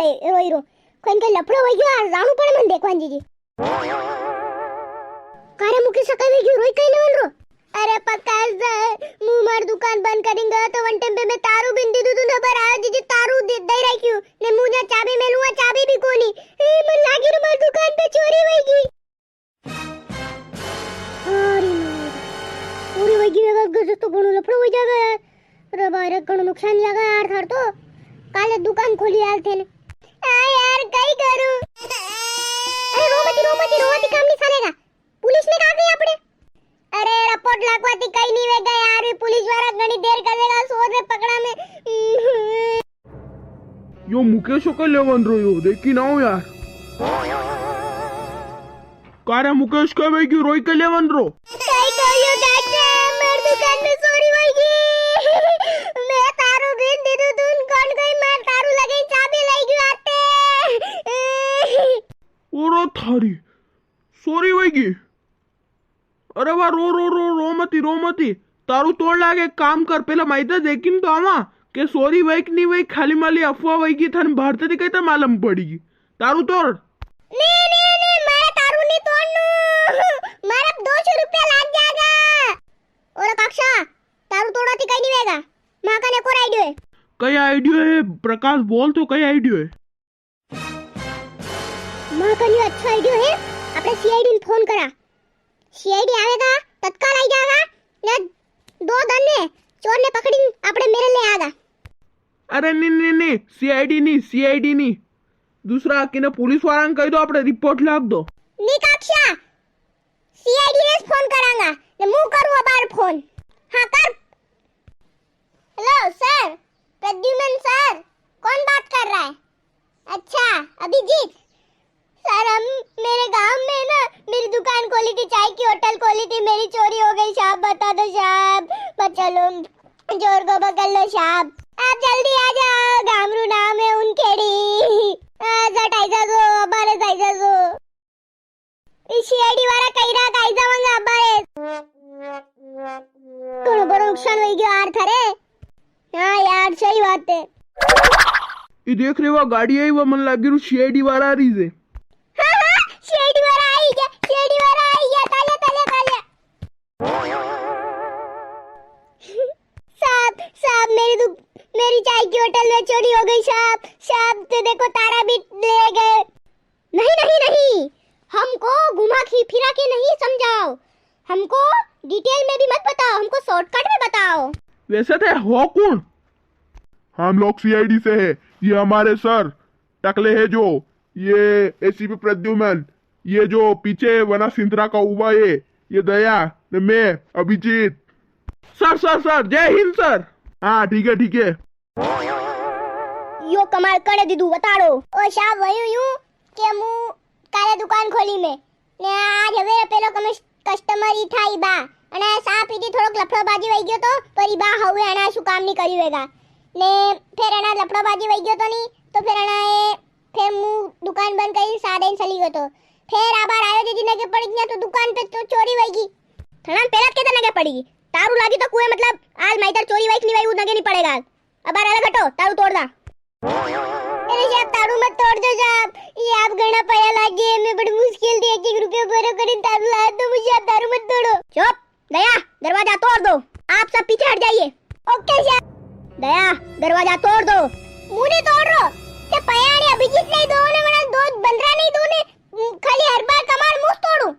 रोई रो कोई के लफड़ो वई गयो राणू पण मन देखवान जीजी कारे मुके सकाई वई गयो रोई कई लेवन रो अरे पक्का मु मार दुकान बंद करेंगे तो वन टाइम पे मैं तारू बिन दीदू तू नबर आ जीजी तारू दे राख्યું ने मुने चाबी मेलुआ चाबी भी कोनी मन लागी रे मार दुकान पे चोरी वई गई अरे चोरी वई गई गजस तो घणो लफड़ो वई जावे रे बारे घणो नुकसान लागा यार थार तो काले दुकान खोली आल थे ने आ यार कई करूं अरे रोमती काम नहीं सालेगा पुलिस ने कहा गई आपने अरे रिपोर्ट लागवाती कई नहीं वेगा यार पुलिस वाला घणी देर करेगा सोच रे पकड़ा में यो मुकेश को लेवन रो यो देखी ना हो यार कारे मुकेश के भाई क्यों रोई के लेवन रो कई कहियो चाचा मेरी दुकान में चोरी होई गई मैं तारू बिन दे दूं तुन कौन गई मार तारू लगे चाबी लई गई आते ओरो थारी सोरी होगी अरे वाह रो मती तारू तोड़ लागे काम कर पहले माहिती देखीन तो आवा के सोरी वैक नहीं वही खाली माली अफवाह वही की थन भारत दी कहता मालूम पड़ेगी तारू तोड़ नहीं मारा तारू नहीं तोड़नू मारा 200 रुपया लाग जाएगा और कक्षा तारू तोड़ा थी कहीं नहीं वेगा मां का ने को आईडियो है कई आईडियो है प्रकाश बोल तो कई आईडियो है मां का ये अच्छा आईडियो है अपने सीआईडी ने फोन करा सीआईडी आवेगा तत्काल आई जाएगा ने 2 दिन में चोर ने पकड़ी अपने मेरे ले आगा अरे नहीं सीआईडी नहीं दूसरा किने पुलिस वाला कह दो अपने रिपोर्ट लाग दो नी कक्षा सीआईडी ने फोन करांगा ने मु करूं बार फोन हां कर हेलो सर प्रद्युमन सर कौन बात कर रहा है अच्छा अभिजीत सर हम मेरे गांव में ना मेरी दुकान खोली थी चाय की होटल खोली थी मेरी चोरी हो गई साहब बता दो साहब बचलो चोर को पकड़ लो साहब आप जल्दी आ जाओ गामरू नाम है उनकेड़ी जटाइजा गो अबारे जाइजा गो सीआईडी वाला कईरा काइजा मंगा अबारे कोनो बड़ो नुकसान हो गयो यार थारे हां यार सही बात है ये देख रहे हो गाड़ी आई वो मन लागी रू सीआईडी वाला आ रही है सीआईडी वाला आई गया ताले साहब मेरी चाय की होटल में चोरी हो गई साहब तो देखो तारा भी ले गए नहीं हमको घुमा फिरा के नहीं समझाओ हमको डिटेल में भी मत बताओ हमको शॉर्टकट में बताओ वैसे थे हो कौन हम लोग सीआईडी से है ये हमारे सर टकले है जो ये एसीपी प्रद्युमन ये जो पीछे वना सिंतरा का उबा ये दया मैं अभिजीत सर जय हिंद सर हाँ ठीक है यो कमाल करे दीदू बताड़ो ओ साहब वही यूं के मु काले दुकान खोली में ने आज હવે પેલો કસ્ટમર ઈ થાઈ બા અને સા પીધી થોડોક લફડાબાજી વઈ ગયો તો પરી બા હવે આના શું કામ ની કર્યું વેગા ને ફેર આના લફડાબાજી વઈ ગયો તો ની તો ફેર આના ફેર મુ दुकान बंद કરી સાદેન ચલી ગયો તો ફેર આબાર આયો જે દિને કે પડી ગયા તો दुकान पे तो चोरी वई गई थना पेला के तने के पड़ी तारू लागी तो कुए मतलब आज माइतर चोरी वई नहीं वई उनगे नहीं पड़ेगा अबार अलग हटो तारू तोड़ दा अरे साहब तारू मत तोड़ दो साहब ये आप गणा पया लागे मैं बड़ी मुश्किल थी 1 रुपया भरो करीन तारू ला दो मुझे आप तारू मत तोड़ो चुप दया दरवाजा तोड़ दो आप सब पीछे हट जाइए ओके साहब दया दरवाजा तोड़ दो मुने तोड़ रो के पयाणी अभिजीत नहीं दो ने मना दो बंदरा नहीं दो ने खाली हर बार कमाल मुंह तोड़ू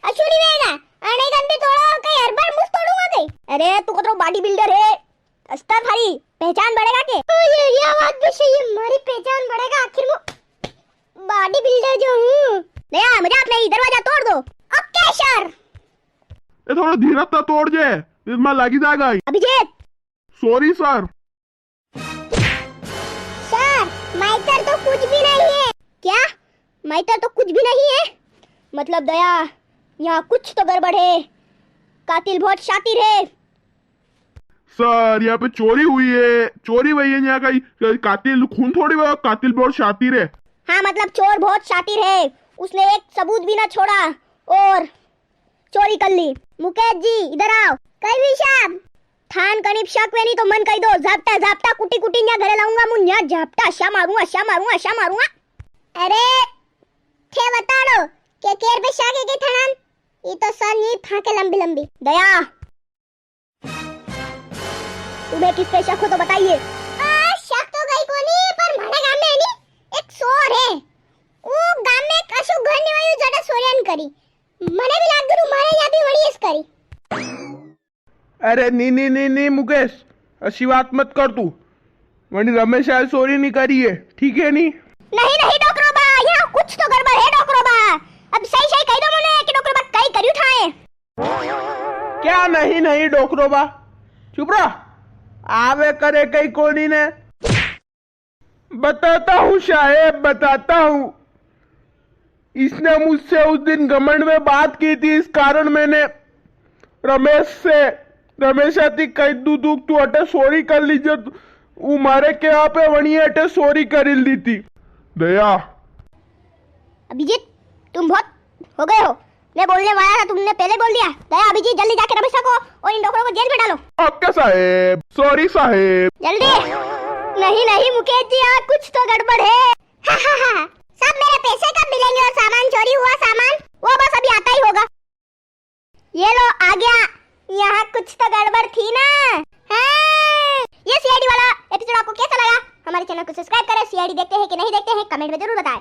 अछुरी वेगा आने गंदी तोड़ो कई हर बार मुंह तोड़ूंगा कई अरे तू कतरो बॉडी बिल्डर है अस्तर थारी पहचान बढ़ेगा के ये बात भी सही है हमारी पहचान बढ़ेगा आखिर में बॉडी बिल्डर जो हूं नया मजाक नहीं दरवाजा तोड़ दो ओके सर ये थोड़ा धीरे से तोड़ जे इसमें लगी जाएगा अभिजीत सॉरी सर माइटर तो कुछ भी नहीं है क्या माइटर तो कुछ भी नहीं है मतलब दया यहाँ कुछ तो गड़बड़ है कातिल बहुत शातिर है सर यहाँ पे चोरी हुई है यहाँ का कातिल खून थोड़ी हुआ कातिल बहुत शातिर है हाँ मतलब चोर बहुत शातिर है उसने एक सबूत भी ना छोड़ा और चोरी कर ली मुकेश जी इधर आओ कई भी साहब थान कनीप शक वे नहीं तो मन कही दो झापटा झापटा कुटी कुटी न्या घरे लाऊंगा मु न्या झापटा अशा मारूंगा अरे थे बताड़ो के केर पे शाके के थणान ई तो सर नी फाके लंबी लंबी दया तुम्हें किस पे शक हो तो बताइए। शक तो गई कोनी पर मारे गाम में नी एक सोर है ऊ गाम में कशु घर ने वायु जड़ा सोरियन करी મને भी લાગ ગયું મારે યા भी વળી જ કરી। अरे नी मुकेश ऐसी बात मत कर तू वनी रमेश आज चोरी नहीं करी है ठीक है नहीं नहीं डोकरो बा यहाँ कुछ तो गड़बड़ है डोकरो बा अब सही सही कह दो मुने कि डोकरो बा कई कर्यु ठाए क्या नहीं डोकरो बा चुप रह आवे करे कई कोनी ने बताता हूँ साहेब बताता हूँ इसने मुझसे उस दिन घमंड में बात की थी इस कारण मैंने रमेश आती कह दू तू अटे सोरी कर लीजिए वो मारे के यहाँ पे वनी अटे सोरी कर ली थी। दया अभिजीत तुम बहुत हो गए हो मैं बोलने वाला था तुमने पहले बोल दिया। दया अभिजीत जल्दी जाके रमेश को और इन डॉक्टरों को जेल में डालो। ओके साहेब सॉरी साहेब जल्दी। नहीं मुकेश जी यहाँ कुछ तो गड़बड़ है। सब मेरे पैसे कब मिलेंगे और सामान चोरी हुआ सामान वो बस अभी आता ही होगा। ये लो आ गया यहाँ कुछ तो गड़बड़ थी ना। ये सीआईडी वाला एपिसोड आपको कैसा लगा हमारे चैनल को सब्सक्राइब करें। सीआईडी देखते हैं कि नहीं देखते हैं कमेंट में जरूर बताएं।